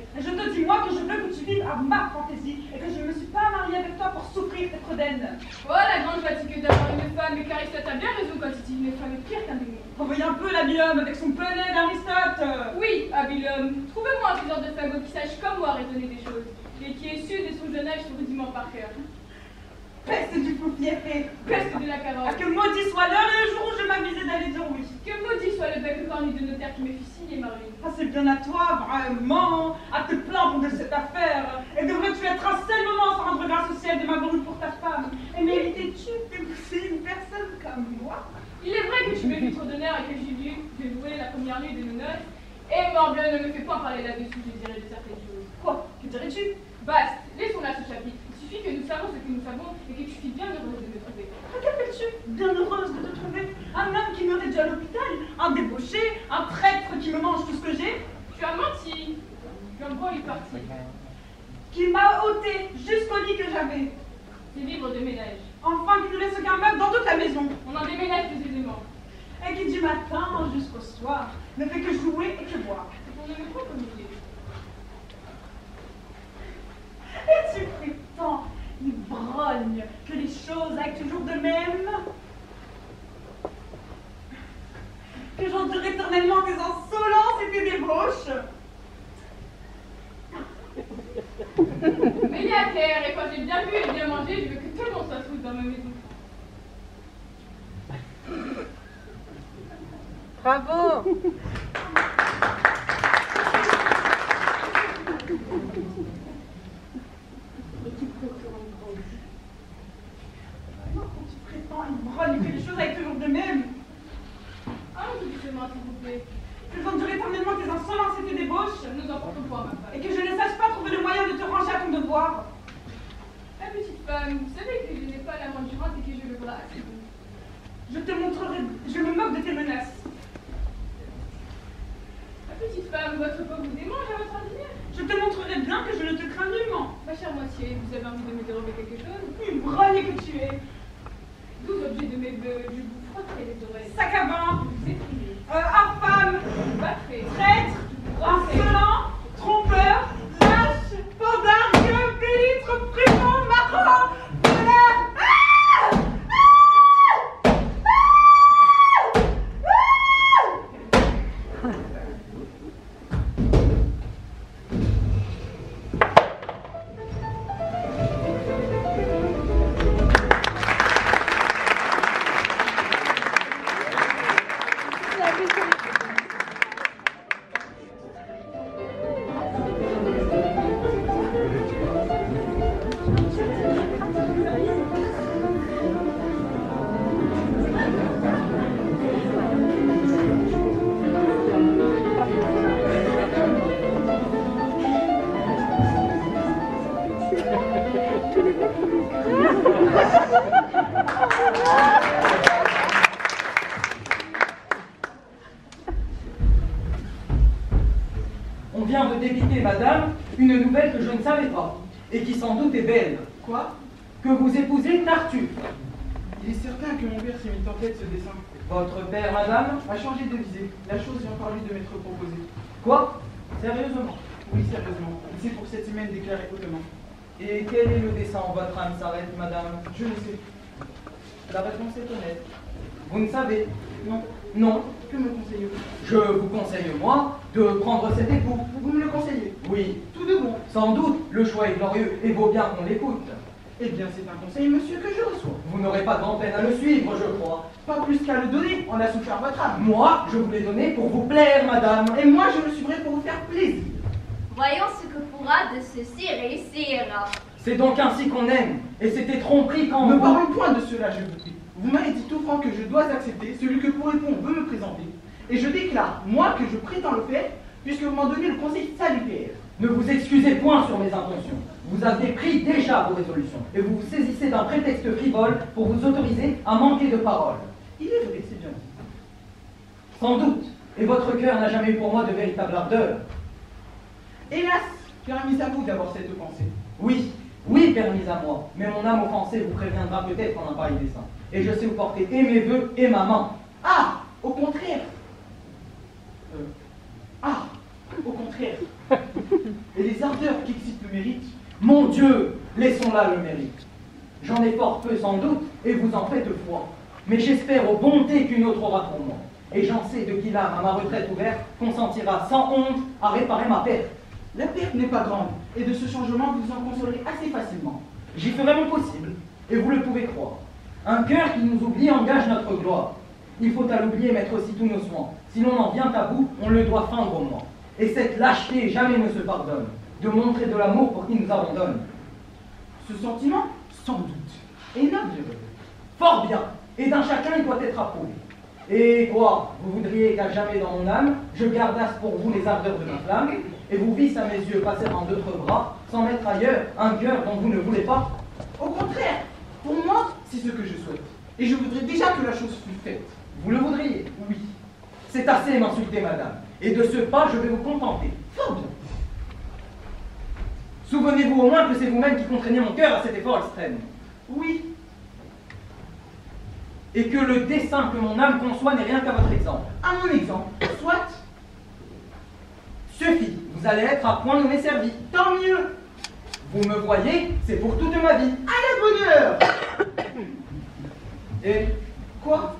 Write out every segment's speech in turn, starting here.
désiré. Et je te dis, moi, que je veux que tu vives à ma fantaisie et que je ne me suis pas mariée avec toi pour souffrir tes fredaines. Oh, la grande fatigue d'avoir une femme, mais qu'Aristote a bien raison quand il dit une femme est pire qu'un démon. Revoyez un peu l'habile homme avec son poney d'Aristote. Oui, habile homme, trouvez-moi un faiseur de fagots qui sache comme moi raisonner des choses, et qui ait su dès son jeune âge son rudiment par cœur. Peste du fou fiefé, Peste de la carotte. Ah, que maudit soit l'heure et le jour où je m'avisais d'aller dire oui. Que maudit soit le bec cornu de notaire qui me fit signer ma ruine. Ah, c'est bien à toi, vraiment, à te plaindre de cette affaire. Et devrais-tu être un seul moment sans rendre grâce au ciel de m'avoir eu pour ta femme? Et méritais-tu d'épouser une personne comme moi? Il est vrai que tu me fais trop d'honneur et que j'ai dû dévouer la première nuit de nos noces. Et morbleu, ne me fais pas parler là-dessus, je dirais de certaines choses. Quoi? Que dirais-tu? Basta, laissons là ce chapitre. Il suffit que nous savons ce que nous savons et que tu sois bien heureuse de me trouver. Qu'appelles-tu bien heureuse de te trouver? Un homme qui me réduit à l'hôpital, un débauché, un traître qui me mange tout ce que j'ai? Tu as menti. Gambo est parti. Qui m'a ôté jusqu'au lit que j'avais. Ses livres de ménage. Enfin, qui ne laisse aucun meuble dans toute la maison. On en déménage plus aisément. Et qui du matin jusqu'au soir ne fait que jouer et que boire. On ne me croit comme il est. Et tu prétends, ivrogne, que les choses aillent toujours de même? Que j'endure éternellement tes insolences et tes débauches? Mais il est à terre, et quand j'ai bien bu et bien mangé, je veux que tout le monde soit sous dans ma maison. Bravo! Tu prétends, ivrogne, que les choses aillent toujours de même? Allons tout doucement, s'il vous plaît. Que j'endure éternellement tes insolences et tes débauches? Nous en portons pour ma femme. Et que je ne sache pas trouver le moyen de te ranger à ton devoir? La petite femme, vous savez que je n'ai pas la moindre durante et que je le brasse. Je te montrerai, je me moque de tes menaces. La petite femme, votre peau vous démange à votre ordinaire. Je te montrerai bien que je ne te crains nullement. Ma chère moitié, vous avez envie de me dérober quelque chose? Ivrogne que tu es. 12 objets de mes vœux, je vous frotterai les oreilles. Sac à vin, Vous écrivez, infâme, vous battrez, traître, insolent, trompeur, lâche, pandard, gueule, pélitre, prudent, marrant, voleur. Ah! On vient de débiter, madame, une nouvelle que je ne savais pas, et qui sans doute est belle. Quoi? Que vous épousez Tartuffe. Il est certain que mon père s'est mis en tête ce dessin. Votre père, madame? A changé de visée. La chose vient par lui de m'être proposée. Quoi? Sérieusement? Oui, sérieusement. Il s'est pour cette semaine déclaré hautement. Et quel est le dessin où votre âme s'arrête, madame? Je ne sais. La réponse est honnête. Vous ne savez? Non. Non. Que me conseillez-vous? Je vous conseille, moi, de prendre cet époux. Vous me le conseillez? Oui. Tout de bon. Sans doute, le choix est glorieux et vaut bien qu'on l'écoute. Eh bien, c'est un conseil, monsieur, que je reçois. Vous n'aurez pas grand peine à le suivre, je crois. Pas plus qu'à le donner, en a souffert votre âme. Moi, je vous l'ai donné pour vous plaire, madame. Et moi, je le suivrai pour vous faire plaisir. Voyons ce que pourra de ceci réussir. C'est donc ainsi qu'on aime. Et c'était tromperie quand Ne vous... parlons point de cela, je vous prie. Vous m'avez dit tout franc que je dois accepter celui que pour répondre veut me présenter. Et je déclare, moi, que je prétends le faire, puisque vous m'en donnez le conseil salutaire. Ne vous excusez point sur mes intentions. Vous avez pris déjà vos résolutions et vous vous saisissez d'un prétexte frivole pour vous autoriser à manquer de parole. Il est vrai, c'est bien dit. Sans doute. Et votre cœur n'a jamais eu pour moi de véritable ardeur. Hélas, permis à vous d'avoir cette pensée. Oui, oui, permis à moi. Mais mon âme offensée vous préviendra peut-être en un pareil dessein. Et je sais où porter et mes vœux et ma main. Ah, au contraire. Au contraire. et les ardeurs qui excitent le mérite. Mon Dieu, laissons là le mérite. J'en ai fort peu sans doute, et vous en faites foi. Mais j'espère aux bontés qu'une autre aura pour moi. Et j'en sais de qui l'âme, à ma retraite ouverte, consentira sans honte à réparer ma perte. La perte n'est pas grande, et de ce changement vous en consolerez assez facilement. J'y ferai mon possible, et vous le pouvez croire. Un cœur qui nous oublie engage notre gloire. Il faut à l'oublier mettre aussi tous nos soins. Si l'on en vient à bout, on le doit feindre au moins. Et cette lâcheté jamais ne se pardonne, de montrer de l'amour pour qui nous abandonne. Ce sentiment, sans doute, est noble, je veux. Fort bien, et d'un chacun il doit être approuvé. Et quoi, vous voudriez qu'à jamais dans mon âme, je gardasse pour vous les ardeurs de ma flamme, et vous visse à mes yeux passer en d'autres bras, sans mettre ailleurs un cœur dont vous ne voulez pas? Au contraire, pour moi, c'est ce que je souhaite. Et je voudrais déjà que la chose fût faite. Vous le voudriez? Oui. C'est assez m'insulter, madame, et de ce pas je vais vous contenter. Fort bien. Souvenez-vous au moins que c'est vous-même qui contraignez mon cœur à cet effort extrême. Oui. Et que le dessein que mon âme conçoit n'est rien qu'à votre exemple. À mon exemple, soit. Suffit, vous allez être à point nommé servi. Tant mieux. Vous me voyez, c'est pour toute ma vie. À la bonne heure. Et Quoi?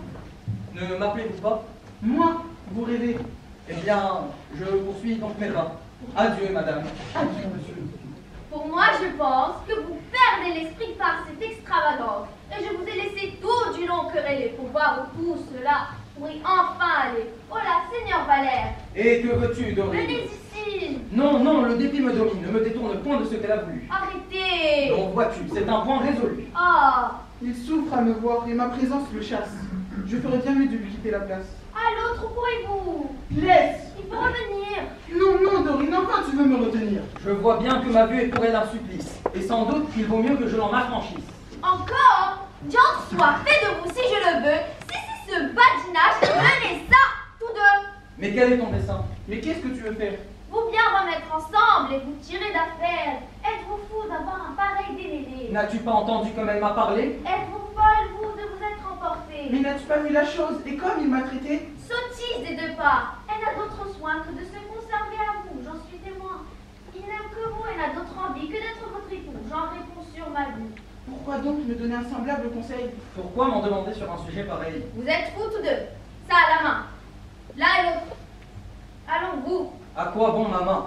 ne m'appelez-vous pas? Moi, vous rêvez. Eh bien, je poursuis donc mes pas. Adieu, madame. Adieu, monsieur. Pour moi, je pense que vous perdez l'esprit par cette extravagance. Et je vous ai laissé tout du long quereller pour voir où tout cela pourrait enfin aller. Oh là, Seigneur Valère. Et que veux-tu, Dorine? Venez ici. Non, non, le dépit me domine, ne me détourne point de ce qu'elle a voulu. Arrêtez. Donc vois-tu, c'est un point résolu. Ah, Il souffre à me voir et ma présence le chasse. Je ferais bien mieux de lui quitter la place. à l'autre, où pourrez-vous? Laisse. Il faut revenir. Non, non, Dorine, enfin tu veux me retenir. Je vois bien que ma vue est pour elle un supplice, et sans doute qu'il vaut mieux que je l'en affranchisse. Encore? Diantre soit fait de vous si je le veux. Si c'est ce badinage, menez ça, tous deux. Mais quel est ton dessein? Mais qu'est-ce que tu veux faire? Vous bien remettre ensemble et vous tirer d'affaire. Êtes-vous fou d'avoir un pareil délégué? N'as-tu pas entendu comme elle m'a parlé? Êtes-vous folle, vous, de vous être emporté? Mais n'as-tu pas vu la chose? Et comme il m'a traité? Sottise des deux parts. Elle n'a d'autre soin que de se conserver à vous, j'en suis témoin. Il n'aime que vous et n'a d'autre envie que d'être votre époux. J'en réponds sur ma vie. Pourquoi donc me donner un semblable conseil? Pourquoi m'en demander sur un sujet pareil? Vous êtes fous tous deux. Ça à la main. L'un et l'autre. Allons, vous. À quoi bon ma main?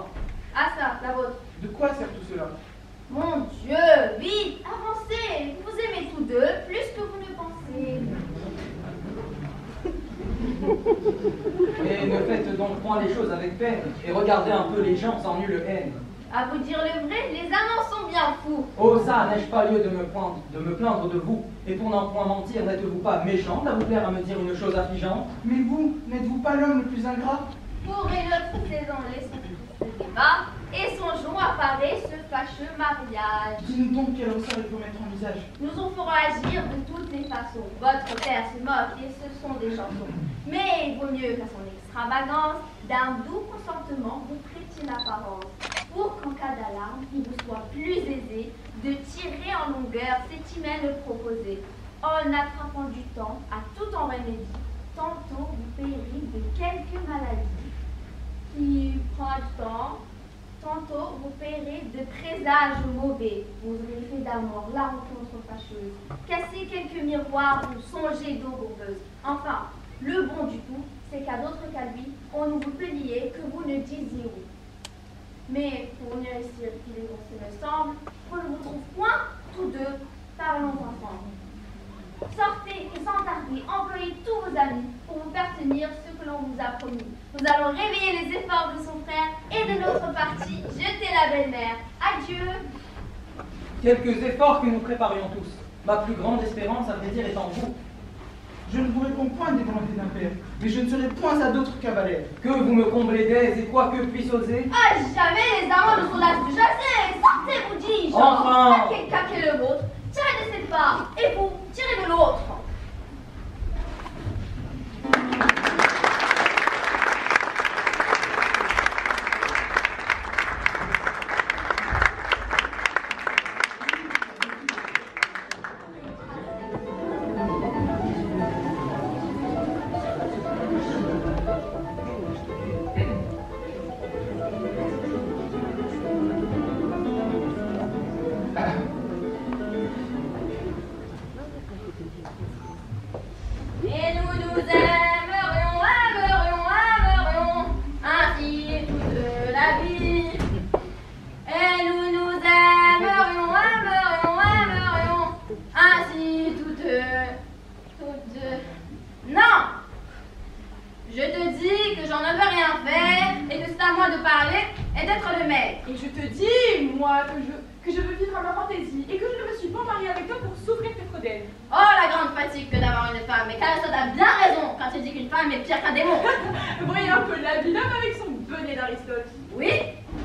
À ça, la vôtre. De quoi sert tout cela? Mon Dieu, vite, avancez. Vous vous aimez tous deux plus que vous ne pensez. Et ne faites donc point les choses avec peine, et regardez un peu les gens sans nulle haine. À vous dire le vrai, les amants sont bien fous. Oh ça, n'ai-je pas lieu de me plaindre de vous? Et pour n'en point mentir, n'êtes-vous pas méchante à vous plaire à me dire une chose affligeante? Mais vous, n'êtes-vous pas l'homme le plus ingrat? Pour une autre saison, laissons tout ce débat et songeons à parer ce fâcheux mariage. Dis-nous donc quel ressort il faut mettre en visage. Nous en ferons agir de toutes les façons. Votre père se moque et ce sont des chansons. Mais il vaut mieux qu'à son extravagance, d'un doux consentement, vous prêtiez l'apparence. Pour qu'en cas d'alarme, il vous soit plus aisé de tirer en longueur cet hymen proposé. En attrapant du temps, à tout en remédie, tantôt vous périrez de quelques maladies. Qui prend du temps, tantôt vous paierez de présages mauvais. Vous aurez fait d'amour la rencontre fâcheuse, cassé quelques miroirs ou songé d'eau bourbeuse. Enfin, le bon du tout, c'est qu'à d'autres qu'à lui, on ne vous peut lier que vous ne disiez oui. Mais pour mieux réussir qu'il est ce me semble, qu'on ne vous trouve point, tous deux, parlons ensemble. Sortez et sans tarder, employez tous vos amis pour vous faire tenir ce que l'on vous a promis. Nous allons réveiller les efforts de son frère et de notre partie, jeter la belle-mère. Adieu. Quelques efforts que nous préparions tous. Ma plus grande espérance, à vrai dire, est en vous. Je ne vous réponds point des volontés d'un père, mais je ne serai point à d'autres cavaliers. Que vous me comblez d'aise, et quoi que puisse oser. Ah, jamais les amants ne sont là de chasser. Sortez, vous dis-je. Enfin. Caquez le vôtre. Tirez de cette part, et vous, tirez de l'autre. et d'être le maître. Et je te dis, moi, que je veux vivre à ma fantaisie et que je ne me suis pas mariée avec toi pour souffrir tes frodèles. Oh, la grande fatigue que d'avoir une femme. Et Aristote a bien raison quand il dit qu'une femme est pire qu'un démon. Voyez un peu l'habile homme avec son bonnet d'Aristote. Oui,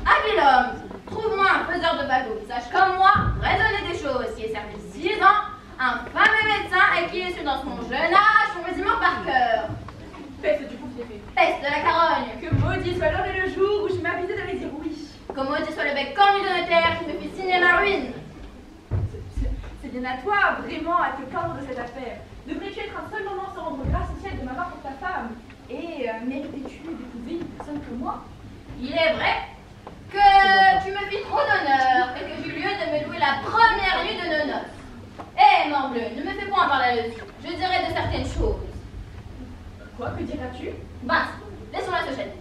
habile homme, trouve-moi un faiseur de bateau qui sache comme moi raisonner des choses, qui ait servi 6 ans, un fameux médecin et qui ait su dans son jeune âge son résumé par cœur. Peste du confié. Peste de la carogne. Que maudit soit l'heure et le jour où je m'avisais d'aller dire oui. Que maudit soit le bec cornu de notaire qui me fit signer ma ruine. C'est bien à toi, vraiment, à te plaindre de cette affaire. Devrais-tu être un seul moment sans rendre grâce au ciel de m'avoir pour ta femme? Et méritais-tu d'épouser une personne comme moi? Il est vrai que tu me fis trop d'honneur et que j'eus lieu de me louer la première nuit de nos noces. Eh, morbleu, ne me fais point parler là-dessus. Je dirai de certaines choses. Quoi, que diras-tu? Basta, laissons-la se chaîner.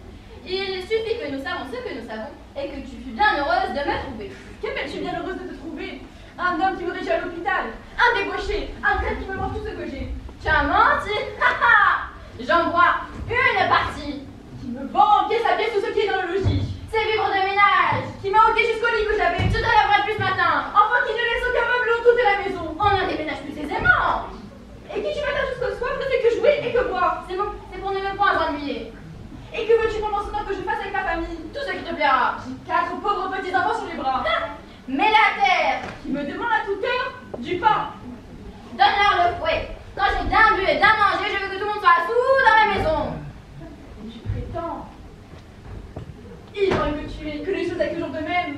Il suffit que nous savons ce que nous savons et que tu fus bien heureuse de me trouver. Que je suis bien heureuse de te trouver. Un homme qui me réjouit à l'hôpital, un débauché, un crève qui me mange tout ce que j'ai. Tu as menti, j'en vois une partie. Qui me vend pièce à pièce tout ce qui est dans le logis. C'est vivre de ménage. Qui m'a ôté jusqu'au lit que j'avais. Tu te lèveras plus ce matin. Enfin qui ne laisse aucun meuble autour de la maison. On en déménage plus aisément. Et qui tu matin jusqu'au soir ne fait que jouer et que boire. C'est bon, c'est pour ne me point ennuyer. Et que veux-tu pendant ce temps que je fasse avec ma famille? Tout ce qui te plaira. J'ai 4 pauvres petits enfants sur les bras. Mets la terre. Qui me demandent à toute heure du pain. Donne-leur le fouet. Quand j'ai bien bu et bien mangé, je veux que tout le monde soit sous dans la maison. Et tu prétends, ivre et me tuer, que les choses aient toujours de même.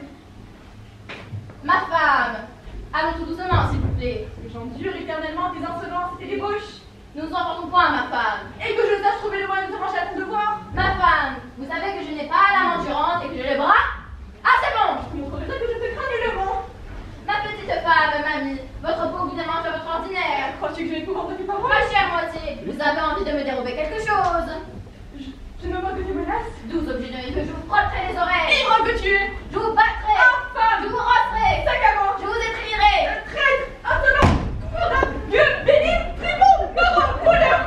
Ma femme, allons tout doucement, s'il vous plaît. Que j'endure éternellement tes insolences et tes débauches. Nous ne nous emportons point, ma femme. Et que je sache trouver le moyen de te manger à ton devoir. Ma femme, vous savez que je n'ai pas la main durante et que j'ai le bras. Ah, c'est bon. Je te montrerai que je te crains le vent. Ma petite femme, mamie, votre peau évidemment est votre ordinaire. Crois-tu que je vais pouvoir de tes paroles? Ma chère moitié, vous avez envie de me dérober quelque chose. Je ne vois que tu menaces. 12 objets de vie que je vous frotterai les oreilles. Ivre que tu es. Je vous battrai. Infâme. Je vous rosserai. Sac à main. Je vous étrillerai. Traître. Insolent. Courable. Gueule. Bénigne. Tribon. Marron. Voleur.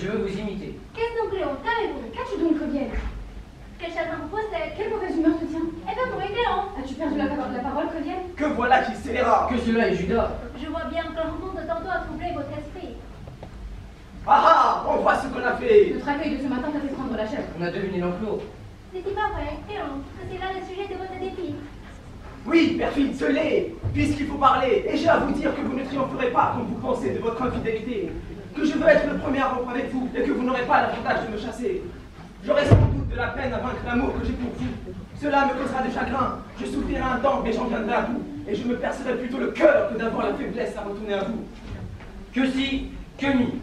Je veux vous imiter. Qu'est-ce donc, Léon? Qu'avez-vous? Qu'as-tu donc, Covienne? Quel chagrin vous possède? Quelle mauvaise humeur te tient? Eh bien, pour Léon, as-tu perdu la parole, Covienne? Que voilà qui scélérat. Que cela est Judas. Je vois bien que la rencontre de tantôt a troublé votre esprit. Ah ah, on voit ce qu'on a fait. Notre accueil de ce matin t'a fait prendre la chèvre. On a deviné l'enclos. N'est-il pas vrai, Léon, que c'est là le sujet de votre défi? Oui, perfide, ce l'est, puisqu'il faut parler. Et j'ai à vous dire que vous ne triompherez pas comme vous pensez de votre infidélité. Que je veux être le premier à rompre avec vous et que vous n'aurez pas l'avantage de me chasser. J'aurai sans doute de la peine à vaincre l'amour que j'ai pour vous. Cela me causera du chagrin. Je souffrirai un temps, mais j'en viendrai à bout. Et je me percerai plutôt le cœur que d'avoir la faiblesse à retourner à vous. Que si, que mi.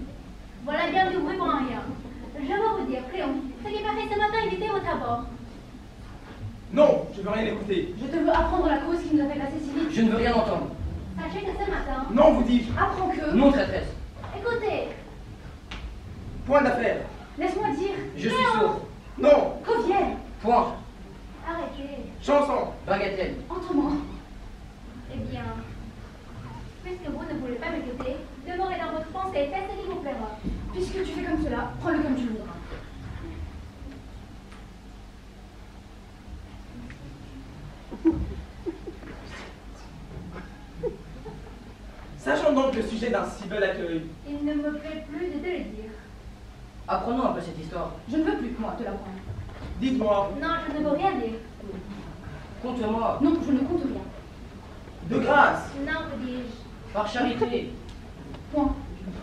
Voilà bien du bruit pour un rien. Je vais vous dire, Léon, ce qui m'a fait ce matin éviter votre abord. Non, je veux rien écouter. Je te veux apprendre la cause qui nous a fait passer si vite. Je ne veux rien entendre. Sachez que ce matin, Non, vous dis-je. Apprends que... Non, traîtresse. écoutez, Point d'affaire. Laisse-moi dire. Je suis sourd. Non. Covienne. Point. arrêtez. Chanson. Bagatelle. Entrements. Eh bien, puisque vous ne voulez pas m'écouter, demeurez dans votre pensée, faites ce qui vous plaira. Puisque tu fais comme cela, prends-le comme tu voudras. Sachant donc le sujet d'un si bel accueil. Il ne me plaît plus de te le dire. Apprenons un peu cette histoire. Je ne veux plus, moi, te l'apprendre. Dites-moi, Non, je ne veux rien dire. Conte-moi. Non, je ne compte rien. de grâce, Non, vous dis-je. Par charité. Point.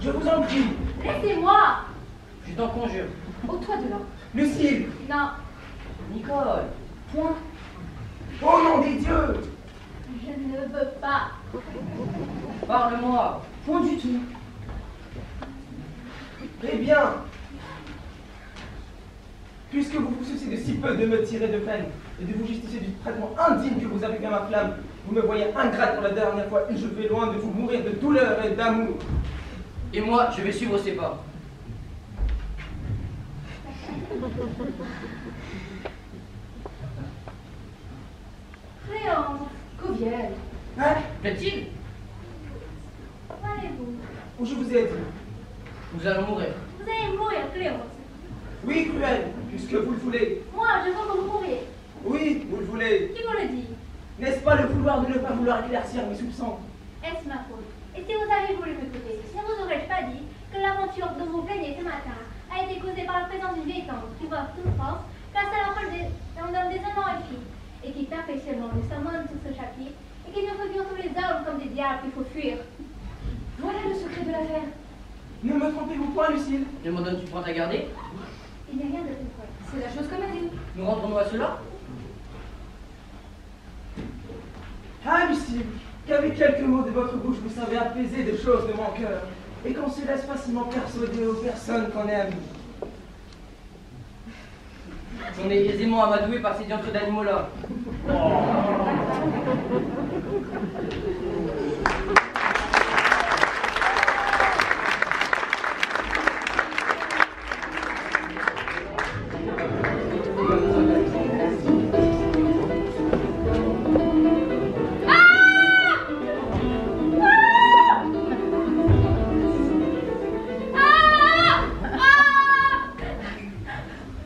je vous en prie, Laissez-moi. Je t'en conjure. Ôte-toi de là. Lucille, Non, Nicole. Point. au nom des dieux, je ne veux pas. Parle-moi. Point du tout. eh bien, puisque vous vous souciez de si peu de me tirer de peine et de vous justifier du traitement indigne que vous avez fait à ma flamme, vous me voyez ingrate pour la dernière fois et je vais loin de vous mourir de douleur et d'amour. Et moi, je vais suivre ses pas. Cléance, Covienne. Hein? Plaît-il? où allez-vous? Où je vous ai dit? Nous allons mourir. Vous allez mourir, Cléance. Oui, cruel, puisque vous le voulez. Moi, je veux que vous mouriez. Oui, vous le voulez. Qui vous le dit? N'est-ce pas le vouloir de ne pas vouloir éclaircir mes soupçons? Est-ce ma faute? Et si vous avez voulu m'écouter, ne vous aurais-je pas dit que l'aventure dont vous plaignez ce matin a été causée par la présence d'une vieille tante qui voit toute France grâce à la parole d'un homme déshonnant et fille, et qui perfectionnant nous sermonne sur ce chapitre, et qui nous figure tous les hommes comme des diables qu'il faut fuir. Voilà le secret de l'affaire. Ne me trompez-vous point, Lucille. Ne m'en donnes-tu point à garder? Il n'y a rien de plus vrai. C'est la chose comme elle dit. Nous rendrons-nous à cela? Ah, Lucille, qu'avec quelques mots de votre bouche, vous savez apaiser des choses de mon cœur, et qu'on se laisse facilement persuader aux personnes qu'on aime. On est aisément amadoué par ces diantres d'animaux-là.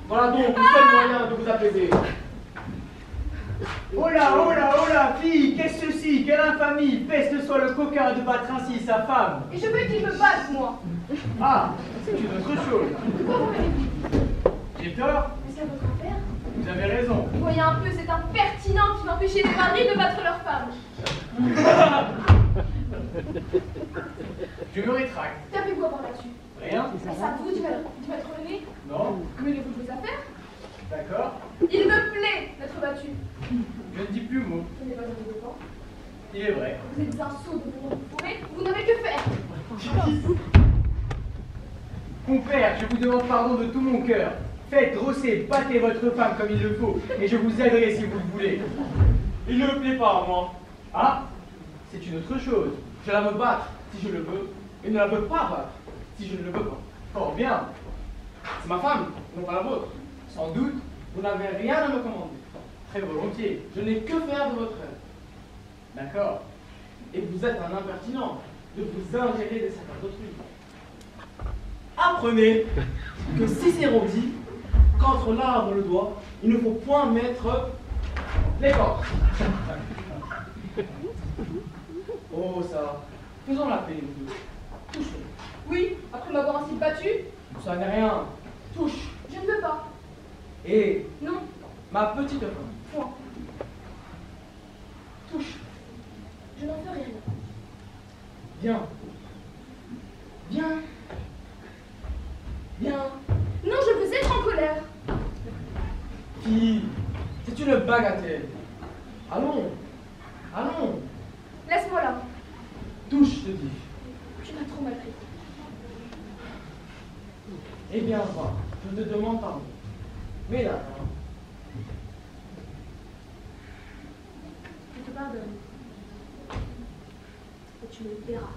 Voilà donc le seul moyen de vous apaiser. Oh là, fille, qu'est-ce que ceci? Quelle infamie! Peste soit le coquin de battre ainsi sa femme! Et je veux qu'il me batte, moi. Ah, c'est une autre chose. Pourquoi vous m'avez dit? J'ai tort? Est-ce qu'à votre affaire? Vous avez raison. Voyez un peu cet impertinent qui m'empêchait des maris de battre leur femme. Je me rétracte. Qu'avez-vous à voir là-dessus? Rien? Est-ce à vous d'y mettre le nez? Non? Mêlez-vous de vos affaires? D'accord? Il me plaît d'être battu. Je ne dis plus mot. Ce n'est pas un développement. Il est vrai. Vous êtes un sot de vous fourré, vous n'avez que faire. Compère, je vous demande pardon de tout mon cœur. Faites, rossez, battez votre femme comme il le faut, et je vous aiderai si vous le voulez. Il ne me plaît pas à moi. Ah, c'est une autre chose. Je la veux battre si je le veux, et ne la veux pas battre si je ne le veux pas. Fort bien. C'est ma femme, non pas la vôtre. Sans doute, Vous n'avez rien à me commander. très volontiers. Je n'ai que faire de votre aide. D'accord. Et vous êtes un impertinent de vous ingérer des affaires d'autrui. Apprenez que Cicéron dit qu'entre l'arbre et le doigt, il ne faut point mettre les cordes. Oh ça, faisons la paix nous deux. Touche. Oui, après m'avoir ainsi battu, Ça n'est rien. Touche. je ne veux pas. Et Non, ma petite femme. point. Touche. Je n'en ferai rien. Viens. Viens. Viens. Non, je veux être en colère. Fille, c'est une bagatelle. Allons. Allons. Laisse-moi là. Touche, je te dis. Tu m'as trop mal pris. Eh bien, va. Je te demande pardon. Mais là, pardonne. Et tu me le paieras.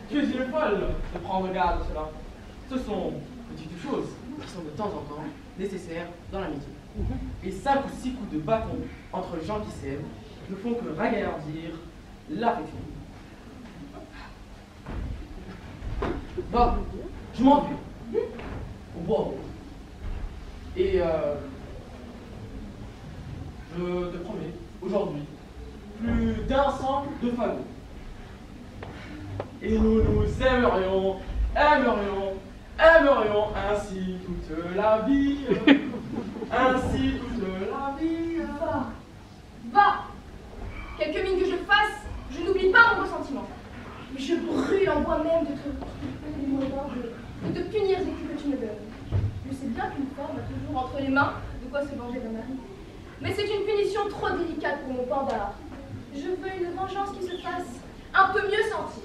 Tu es une folle de prendre garde à cela. Ce sont petites choses qui sont de temps en temps nécessaires dans l'amitié. Et 5 ou 6 coups de bâton entre gens qui s'aiment ne font que ragaillardir l'affection. Bah, je m'en vais au bois. Et je te promets, aujourd'hui, plus d'un sang de fagots. Et nous nous aimerions ainsi toute la vie. Ainsi toute la vie. Va, va. Quelque mine que je fasse, je n'oublie pas mon ressentiment. Mais je brûle en moi-même de te couper les mots d'orgue, de te punir des coups que tu me donnes. Je sais bien qu'une femme a toujours entre les mains de quoi se venger d'un mari. Mais c'est une punition trop délicate pour mon panda. Je veux une vengeance qui se fasse un peu mieux sentir.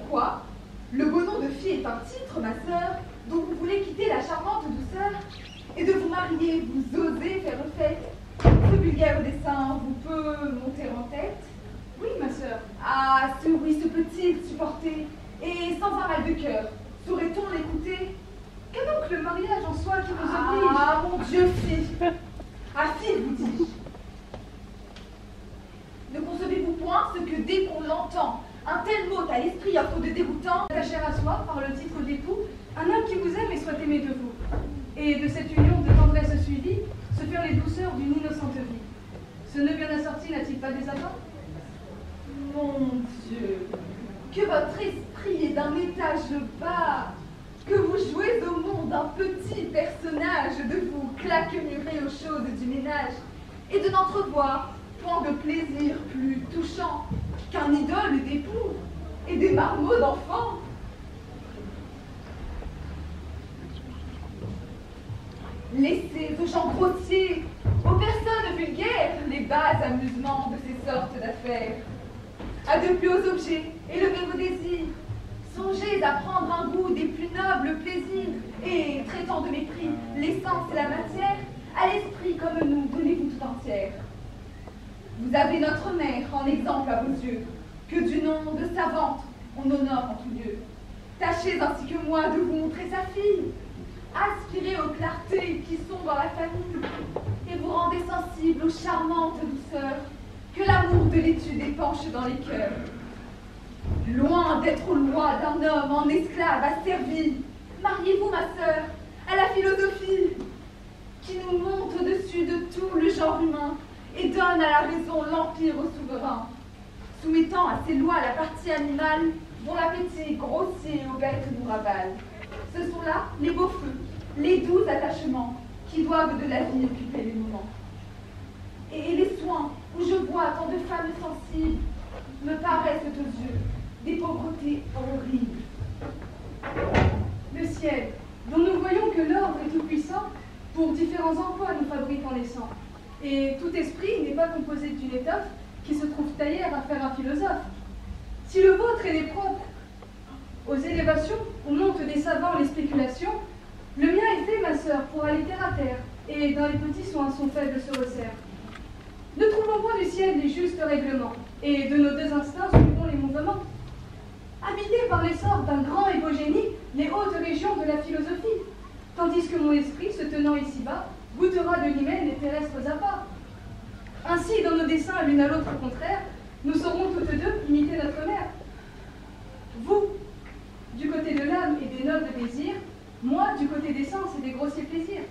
Quoi? Le beau nom de fille est un titre, ma sœur, dont vous voulez quitter la charmante douceur et de vous marier, vous osez faire une fête. Ce vulgaire dessein vous peut monter en tête? Oui, ma sœur. Ah, ce oui, ce peut-il supporter? Et sans un mal de cœur, saurait-on l'écouter? Qu'a donc le mariage en soi qui nous oblige? Ah, mon Dieu, fille! Ah, fille, vous dis-je. Ne concevez-vous point ce que dès qu'on l'entend, un tel mot à l'esprit offre de dégoûtant, Attacher à soi, par le titre d'époux, un homme qui vous aime et soit aimé de vous. Et de cette union de tendresse suivie, se faire les douceurs d'une innocente vie. Ce nœud bien assorti n'a-t-il pas des attentes? Mon Dieu, que votre esprit est d'un étage bas, que vous jouez au monde un petit personnage, de vous claquemurer aux choses du ménage, et de n'entrevoir point de plaisir plus touchant qu'un idole d'époux et des marmots d'enfants. Laissez aux gens grossiers, aux personnes vulgaires, les bas amusements de ces sortes d'affaires. À de plus hauts objets, élevez vos désirs. Songez à prendre un goût des plus nobles plaisirs, et, traitant de mépris l'essence et la matière, à l'esprit comme nous, donnez-vous tout entière. Vous avez notre mère en exemple à vos yeux, que du nom de savante on honore en tout lieu. Tâchez ainsi que moi de vous montrer sa fille. Aspirez aux clartés qui sont dans la famille, et vous rendez sensible aux charmantes douceurs que l'amour de l'étude épanche dans les cœurs. Loin d'être aux lois d'un homme en esclave asservi, mariez-vous, ma sœur, à la philosophie, qui nous monte au-dessus de tout le genre humain et donne à la raison l'empire au souverain, soumettant à ses lois la partie animale dont l'appétit grossier aux bêtes nous ravale. Ce sont là les beaux feux, les doux attachements qui doivent de la vie occuper les moments. Et les soins où je vois tant de femmes sensibles me paraissent aux yeux des pauvretés horribles. Le ciel, dont nous voyons que l'ordre est tout-puissant, pour différents emplois nous fabriquant les sangs. Et tout esprit n'est pas composé d'une étoffe qui se trouve taillère à faire un philosophe. Si le vôtre est des propres aux élévations où montent des savants les spéculations, le mien est fait, ma sœur, pour aller terre à terre, et dans les petits soins son faible se resserre. Ne trouvons point du ciel les justes règlements, et de nos deux instincts suivons les mouvements. Habité par l'essor d'un grand et beau génie, les hautes régions de la philosophie, tandis que mon esprit, se tenant ici-bas, goûtera de l'hymen les terrestres apparts. Ainsi, dans nos desseins l'une à l'autre contraire, nous saurons toutes deux imiter notre mère. Vous, du côté de l'âme et des nobles désirs, moi, du côté des sens et des grossiers plaisirs.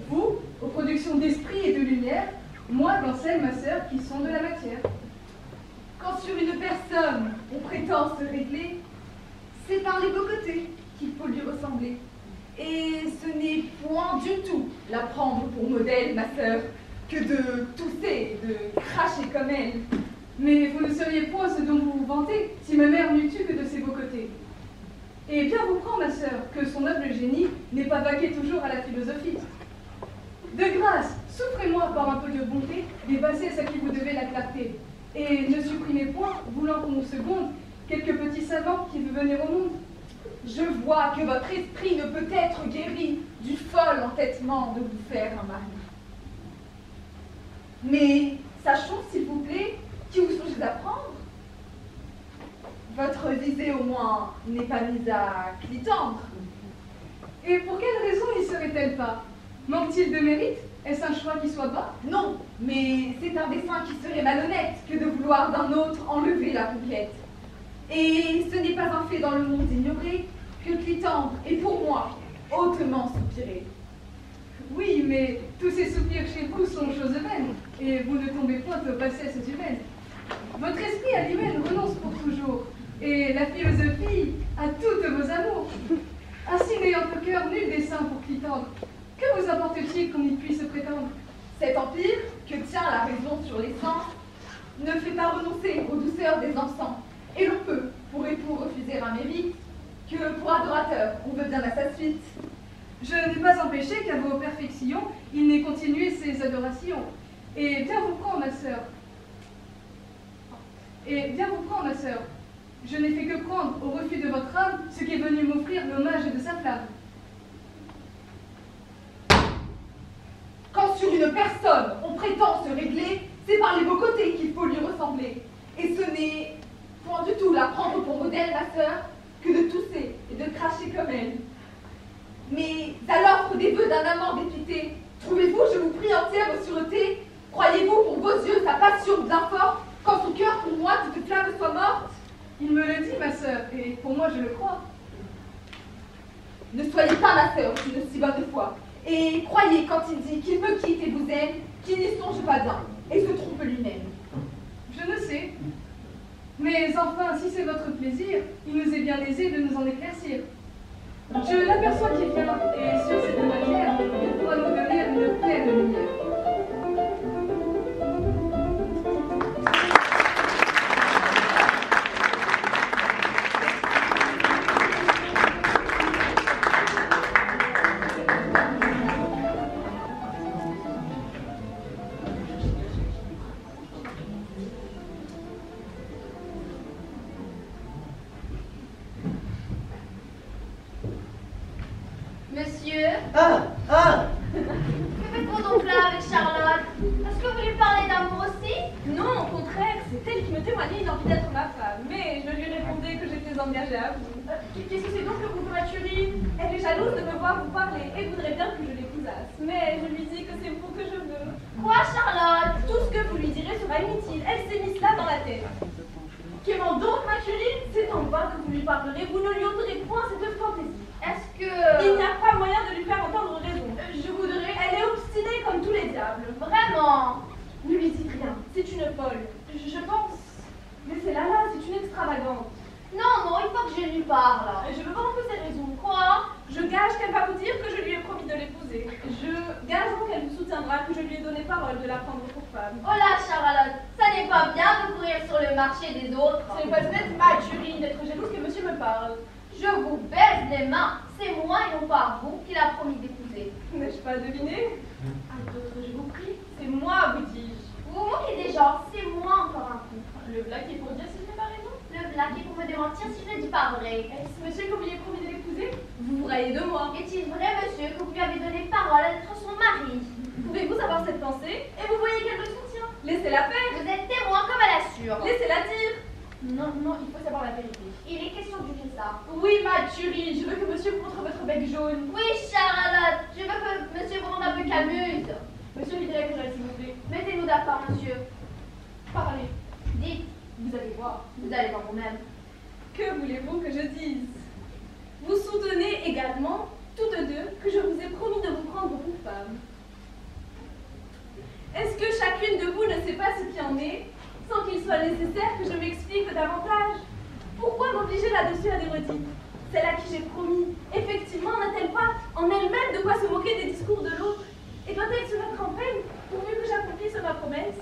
Vous, aux productions d'esprit et de lumière, moi, dans celles, ma sœur, qui sont de la matière. Quand sur une personne on prétend se régler, c'est par les beaux côtés qu'il faut lui ressembler. Et ce n'est point du tout la prendre pour modèle, ma sœur, que de tousser et de cracher comme elle. Mais vous ne seriez point ce dont vous vous vantez si ma mère n'eût eu que de ses beaux côtés. Et bien vous prend, ma sœur, que son noble génie n'est pas vaqué toujours à la philosophie. De grâce, souffrez-moi par un peu de bonté des bassesses à qui vous devez la clarté, et ne supprimez point, voulant qu'on nous seconde, quelques petits savants qui veulent venir au monde. Je vois que votre esprit ne peut être guéri du fol entêtement de vous faire un mari. Mais sachons, s'il vous plaît, qui vous songez à prendre. Votre visée, au moins, n'est pas mise à Clitandre. Et pour quelle raison n'y serait-elle pas? Manque-t-il de mérite? Est-ce un choix qui soit bas? Non, mais c'est un dessein qui serait malhonnête que de vouloir d'un autre enlever la conquête. Et ce n'est pas un fait dans le monde ignoré que Clitandre est pour moi hautement soupiré. Oui, mais tous ces soupirs chez vous sont choses vaines, et vous ne tombez point aux bassesses humaines. Votre esprit à l'humaine renonce pour toujours, et la philosophie a toutes vos amours. Ainsi, n'ayant au cœur nul dessein pour Clitandre, que vous importe-t-il qu'on y puisse prétendre? Cet empire que tient la raison sur les sens ne fait pas renoncer aux douceurs des encens, et l'on peut, pour époux, refuser un mérite, que pour adorateur, on veut bien à sa suite. Je n'ai pas empêché qu'à vos perfections, il n'ait continué ses adorations. Et bien vous prend, ma sœur. Et bien vous prend, ma sœur. Je n'ai fait que prendre au refus de votre âme ce qui est venu m'offrir l'hommage de sa flamme. Quand sur une personne on prétend se régler, c'est par les beaux côtés qu'il faut lui ressembler. Et ce n'est point du tout la prendre pour modèle, ma sœur, que de tousser et de cracher comme elle. Mais à l'offre des vœux d'un amant dépité, trouvez-vous, je vous prie, entière sûreté? Croyez-vous pour vos yeux sa passion bien forte, quand son cœur pour moi toute flamme soit morte? Il me le dit, ma sœur, et pour moi je le crois. Ne soyez pas, ma sœur, d'une si bonne foi, et croyez quand il dit qu'il me quitte et vous aime, qu'il n'y songe pas bien, et se trompe lui-même. Je ne sais. Mais enfin, si c'est votre plaisir, il nous est bien aisé de nous en éclaircir. Je l'aperçois qui vient, et sur cette matière, il pourra nous donner une pleine lumière. Monsieur, Ah que faites-vous donc là avec Charlotte? Est-ce que vous lui parlez d'amour aussi? Non, au contraire, c'est elle qui me témoignait une envie d'être ma femme. Mais je lui répondais que j'étais engagée à vous. Qu'est-ce que c'est donc que vous maturez? Elle est jalouse de me voir vous parler et voudrait bien que je l'épousasse. Mais je lui dis que c'est vous que je veux. Quoi, Charlotte? Tout ce que vous lui direz sera inutile. Elle s'est mis cela dans la tête. Comment donc, Mathurine? C'est en vain que vous lui parlerez. Vous ne lui ôterez point cette fantaisie. Est-ce que... Il n'y a pas moyen de lui faire entendre raison. Je voudrais... Elle est obstinée comme tous les diables. Vraiment? Ne lui dites rien. C'est une folle. Je pense... Mais c'est là, c'est une extravagante. Non, non, il faut que je lui parle. Je veux voir un peu ses raisons. Quoi? Je gage qu'elle va vous dire que je lui ai promis de l'épouser. Je gage donc qu'elle vous soutiendra, que je lui ai donné parole de la prendre pour femme. Oh là, Charlotte, ça n'est pas bien de courir sur le marché des autres. Ce n'est pas honnête, Mathurine, d'être jalouse que monsieur me parle. Je vous baise les mains. C'est moi et non pas vous qu'il a promis d'épouser. N'ai-je pas deviné? À d'autres, je vous prie. C'est moi, vous dis-je. Vous vous moquez des gens, c'est moi encore un coup. Le blague est pour dire si je n'ai pas raison. Le blague est pour me démentir si je ne dis pas vrai. Est-ce monsieur que vous lui avez promis de l'épouser? Vous vous raillez de moi. Est-il vrai, monsieur, que vous lui avez donné parole d'être son mari? Pouvez-vous avoir cette pensée? Et vous voyez qu'elle me soutient. Laissez-la faire. Vous êtes témoin comme elle assure. Laissez-la dire. Non, non, il faut savoir la vérité. Il est question du ça. Oui, Mathurine, je veux que monsieur vous montre votre bec jaune. Oui, Charlotte, je veux que monsieur vous rende un peu calmuse. Monsieur Lidéré, s'il vous plaît. Mettez-nous d'accord, monsieur. Parlez. Dites. Vous allez voir. Vous allez voir vous-même. Que voulez-vous que je dise? Vous soutenez également, toutes deux, que je vous ai promis de vous prendre pour femme. Est-ce que chacune de vous ne sait pas ce qui en est, sans qu'il soit nécessaire que je m'explique davantage. Pourquoi m'obliger là-dessus à des redites? Celle à qui j'ai promis, effectivement, n'a-t-elle pas en elle-même de quoi se moquer des discours de l'autre? Et doit-elle se mettre en peine pourvu que j'accomplisse ma promesse?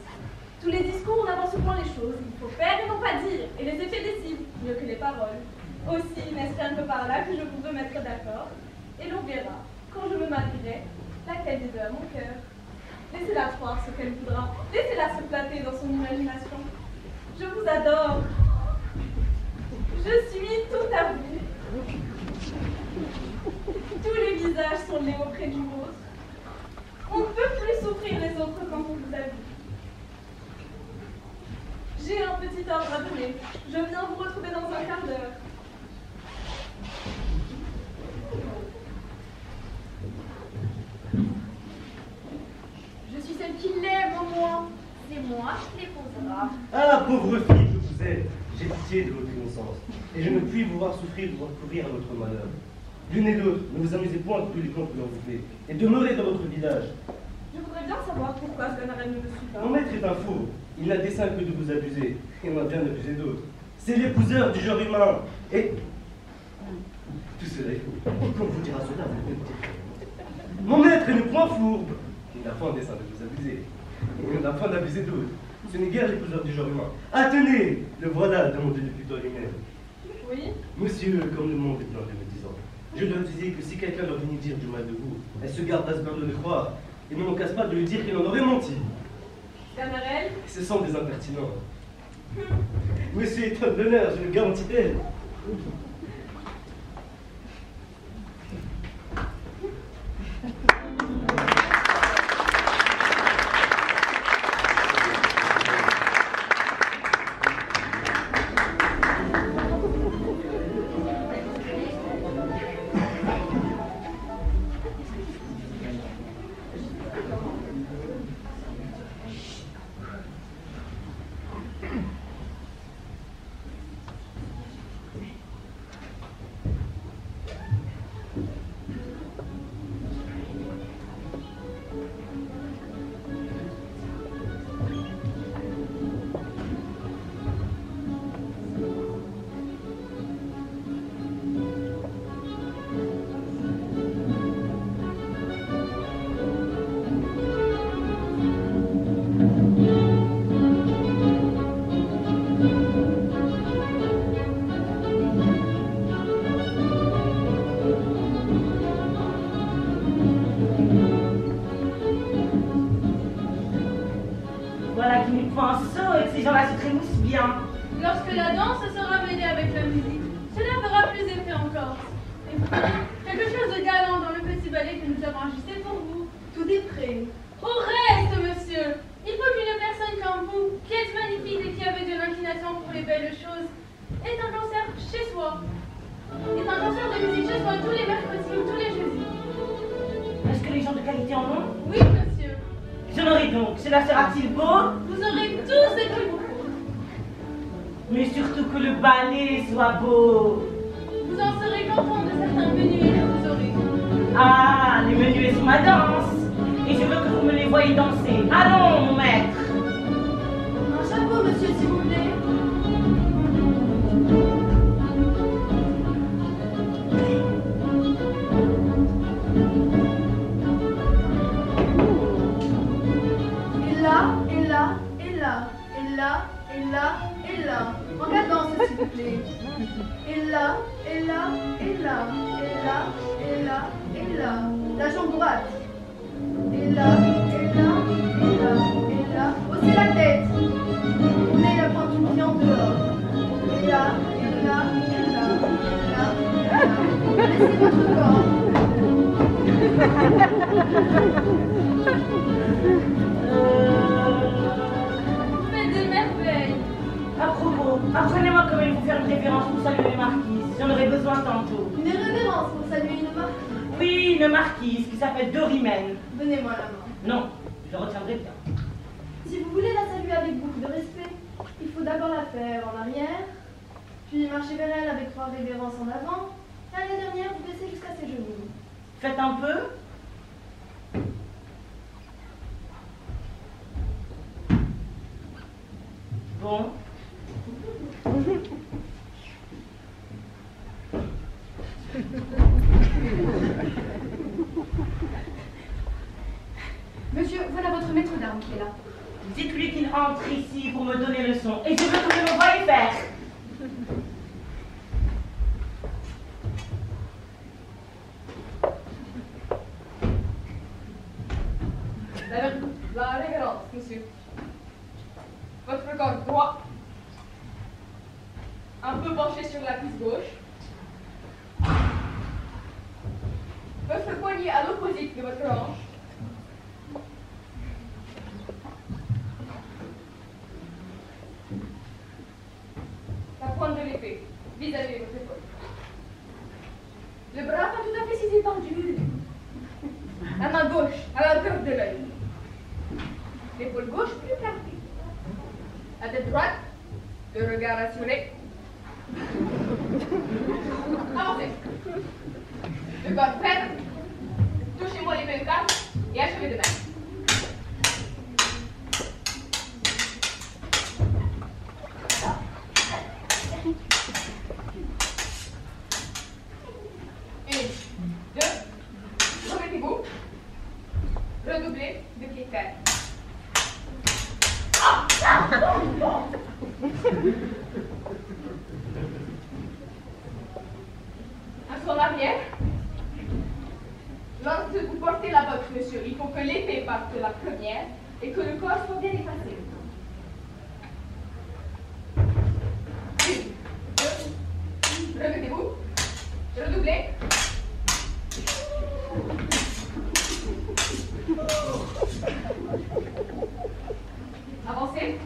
Tous les discours n'avancent point les choses. Il faut faire et non pas dire, et les effets décident, mieux que les paroles. Aussi, n'est-ce un peu par là que je vous veux mettre d'accord, et l'on verra, quand je me marierai, laquelle des deux a mon cœur. Laissez-la croire ce qu'elle voudra, laissez-la se flatter dans son imagination. Je vous adore. Je suis tout à vous. Tous les visages sont nés auprès du vôtre. On ne peut plus souffrir les autres quand on vous a vu. J'ai un petit ordre à donner. Je viens vous retrouver dans un quart d'heure. Je suis celle qui l'aime au moins. C'est moi qui l'épousera. Ah, pauvre fille que vous êtes, j'ai pitié de votre innocence, et je ne puis vous voir souffrir de recourir à votre malheur. L'une et l'autre, ne vous amusez point de tous les plans que l'on vous fait, et demeurez dans votre village. Je voudrais bien savoir pourquoi ce Ganarelle ne me suit pas. Mon maître est un fou, il n'a dessein que de vous abuser, et on a bien abusé d'autres. C'est l'épouseur du genre humain, et... Tout cela est faux. Quand vous dira cela, vous ne direz. Mon maître est le point fourbe, il n'a point dessein de vous abuser, et on n'a point d'abusé d'autres. Ce n'est guère l'épouseur du genre humain. Ah, tenez, le voilà, demandez le plutôt lui-même. Oui? Monsieur, comme le monde est plein de médisants, je leur disais que si quelqu'un leur venait dire du mal de vous, elle se garde à ce beurre de le croire, et ne manquasse pas de lui dire qu'il en aurait menti. Ganarelle? Ce sont des impertinents. Monsieur est homme d'honneur, je le garantis d'elle. Voilà qui nous prend un saut et que ces gens-là se trémoussent bien. Lorsque la danse sera mêlée avec la musique, cela fera plus effet encore. Et vous voyez, quelque chose de galant dans le petit ballet que nous avons ajusté pour vous. Tout est prêt. Au reste, monsieur, il faut qu'une personne comme vous, qui êtes magnifique et qui avez de l'inclination pour les belles choses, ait un concert chez soi. Ait un concert de musique chez soi tous les mercredis ou tous les jeudis. Est-ce que les gens de qualité en ont? Oui, monsieur. J'en aurai donc. Cela sera-t-il beau? Vous aurez tout ce qu'il vous faut. Mais surtout que le ballet soit beau. Vous en serez content de certains menuets que vous aurez. Ah, les menuets sont ma danse. Et je veux que vous me les voyiez danser. Allons, mon maître. Un chapeau, monsieur, s'il vous plaît. Et là, et là, et là, et là, et là, et là. En cadence, s'il vous plaît. Et là, et là, et là, et là, et là, et là. La jambe droite. Et là, et là, et là, et là. Haussez la tête. Tournez la pointe du pied en dehors. Et là, et là, et là, et là, et là. Laissez votre corps. Vous faites des merveilles. À propos, apprenez-moi comment il faut faire une révérence pour saluer les marquises. J'en aurai besoin tantôt. Une révérence pour saluer une marque. Oui, une marquise qui s'appelle Dorimène. Donnez-moi la main. Non, je le retiendrai bien. Si vous voulez la saluer avec beaucoup de respect, il faut d'abord la faire en arrière, puis marcher vers elle avec 3 révérences en avant, et à la dernière, vous baissez jusqu'à ses genoux. Faites un peu. Bon, Monsieur, voilà votre maître d'armes qui est là. Dites-lui qu'il entre ici pour me donner leçon. Et je veux que je me voie faire. La révérence, monsieur. Votre corps droit, un peu penché sur la cuisse gauche. Votre poignet à l'opposite de votre hanche. La pointe de l'épée, vis-à-vis de votre épaule. Le bras pas tout à fait si étendu. La main gauche à la hauteur de l'œil. L'épaule gauche plus écartée. La tête droite, le regard assuré. Avancez. Le corps ferme. Touchez-moi les mains calmes et achevez de même. Une, deux, remettez-vous. Redoublez de pied ferme. À son arrière, lorsque vous portez la botte, monsieur, il faut que l'épée parte la première et que le corps soit bien effacé. Une, deux, remettez-vous, redoublez. Avancez.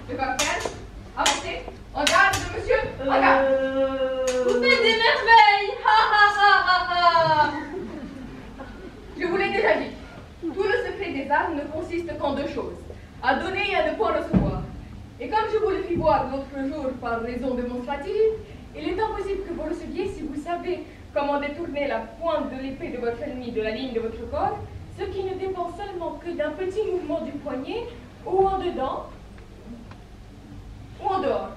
Le corps ferme. Avancez. En garde, monsieur. En garde. Vous faites des merveilles. Ha ha ha ha ha. Je vous l'ai déjà dit. Tout le secret des armes ne consiste qu'en deux choses. À donner et à ne point recevoir. Et comme je vous le fis voir l'autre jour par raison démonstrative, il est impossible que vous receviez si vous savez comment détourner la pointe de l'épée de votre ennemi de la ligne de votre corps, ce qui ne dépend seulement que d'un petit mouvement du poignet, ou en dedans, ou en dehors.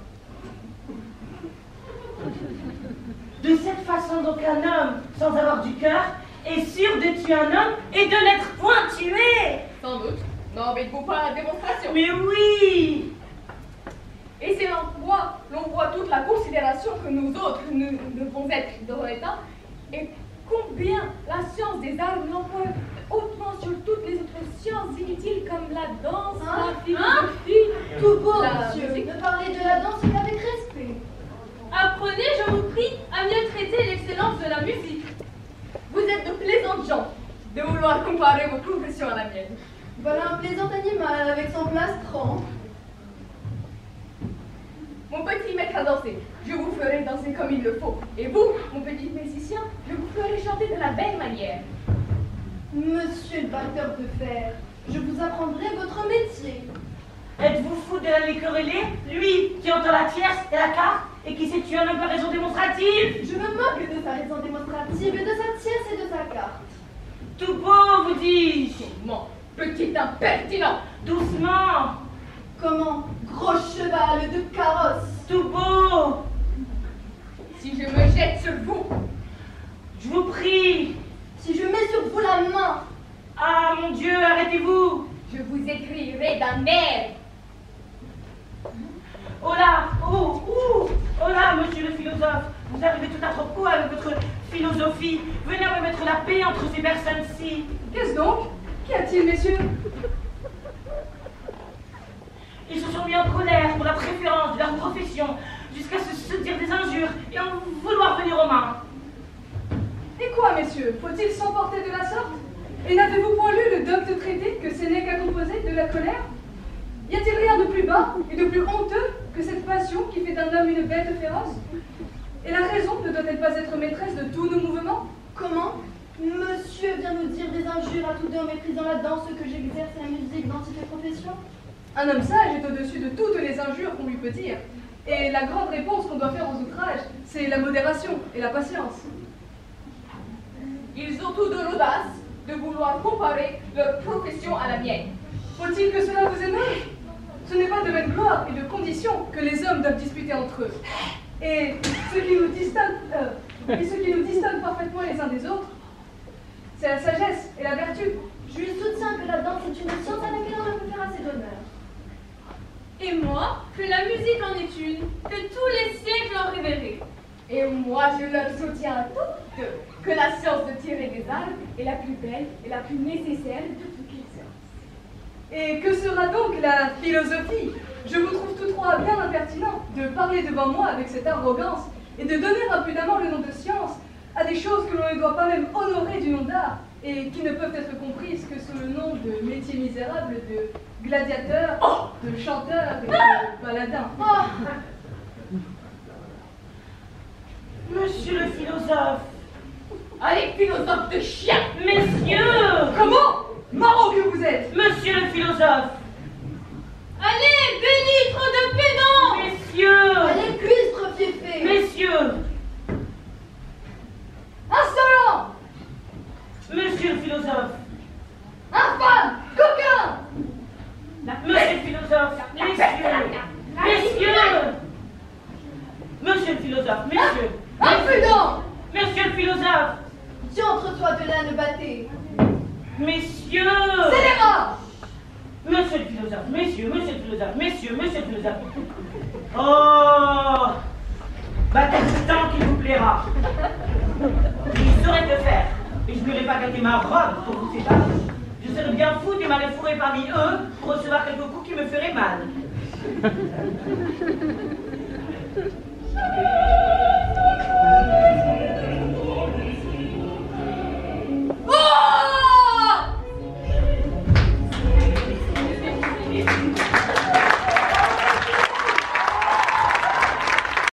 De cette façon, donc, un homme sans avoir du cœur est sûr de tuer un homme et de n'être point tué. Sans doute. N'embêtez-vous pas à la démonstration. Mais oui. Et c'est en quoi l'on voit toute la considération que nous autres, nous devons être dans l'état, et combien la science des armes l'emploie hautement sur toutes les autres sciences inutiles comme la danse, la philosophie, Tout beau, la monsieur, musique. ne parlez de la danse qu'avec respect. Apprenez, je vous prie, à mieux traiter l'excellence de la musique. Vous êtes de plaisantes gens de vouloir comparer vos professions à la mienne. Voilà un plaisant animal avec son plastron. Mon petit maître à danser, je vous ferai danser comme il le faut. Et vous, mon petit musicien, je vous ferai chanter de la belle manière. Monsieur le batteur de fer, je vous apprendrai votre métier. Êtes-vous fou de l'aller quereller, lui qui entend la tierce et la carte et qui sait tuer un homme par raison démonstrative? Je me moque de sa raison démonstrative et de sa tierce et de sa carte. Tout beau, vous dis-je. Mon petit impertinent. Doucement. Comment? Gros cheval de carrosse. Tout beau. Si je me jette sur vous, Je vous prie. Si je mets sur vous la main, Ah, mon Dieu, arrêtez-vous. je vous écrirai d'un air. Oh là, oh là, monsieur le philosophe. Vous arrivez tout à propos avec votre philosophie. Venez me mettre la paix entre ces personnes-ci. Qu'est-ce donc? Qu'y a-t-il, messieurs? Ils se sont mis en colère pour la préférence de leur profession, jusqu'à se dire des injures et en vouloir venir aux mains. Et quoi, messieurs? Faut-il s'emporter de la sorte? Et n'avez-vous point lu le docte traité que Sénèque a composé de la colère? Y a-t-il rien de plus bas et de plus honteux que cette passion qui fait d'un homme une bête féroce? Et la raison ne doit-elle pas être maîtresse de tous nos mouvements? comment? Monsieur vient nous dire des injures à tous deux en méprisant la danse que j'exerce et la musique dans cette profession. Un homme sage est au-dessus de toutes les injures qu'on lui peut dire. Et la grande réponse qu'on doit faire aux outrages, c'est la modération et la patience. Ils ont tous de l'audace de vouloir comparer leur profession à la mienne. Faut-il que cela vous émeuve? Ce n'est pas de même gloire et de condition que les hommes doivent disputer entre eux. Et ce qui nous distingue Et ce qui nous distingue parfaitement les uns des autres, c'est la sagesse et la vertu. Je soutiens que la danse est une science à laquelle on ne peut faire assez d'honneur. Et moi, que la musique en est une, que tous les siècles en rêveraient. Et moi, je leur soutiens à toutes que la science de tirer des arbres est la plus belle et la plus nécessaire de toutes les sciences. Et que sera donc la philosophie? Je vous trouve tous trois bien impertinents de parler devant moi avec cette arrogance et de donner impudemment le nom de science à des choses que l'on ne doit pas même honorer du nom d'art et qui ne peuvent être comprises que sous le nom de métier misérable, de gladiateur, de chanteur et de baladin. Monsieur le philosophe. Allez, philosophe de chien! Messieurs! Comment? Marrant que vous êtes! Monsieur le philosophe. Allez, bélitre de pédant! Messieurs! Allez, cuistre fiefé! Messieurs! Insolent! Monsieur le philosophe. Infâme! Coquin! Monsieur le philosophe. Messieurs! Messieurs! Monsieur le philosophe. Messieurs! Impudent! Monsieur le philosophe. Diantre-toi de là, ne battez! Messieurs! Scélérat! Monsieur le philosophe, messieurs, monsieur le philosophe, messieurs, monsieur le philosophe. Oh! Battez tant qu'il vous plaira. Je saurais te faire, et je n'aurais pas gâté ma robe pour vous séparer. Je serais bien fou de m'aller fourrer parmi eux pour recevoir quelques coups qui me feraient mal. Oh!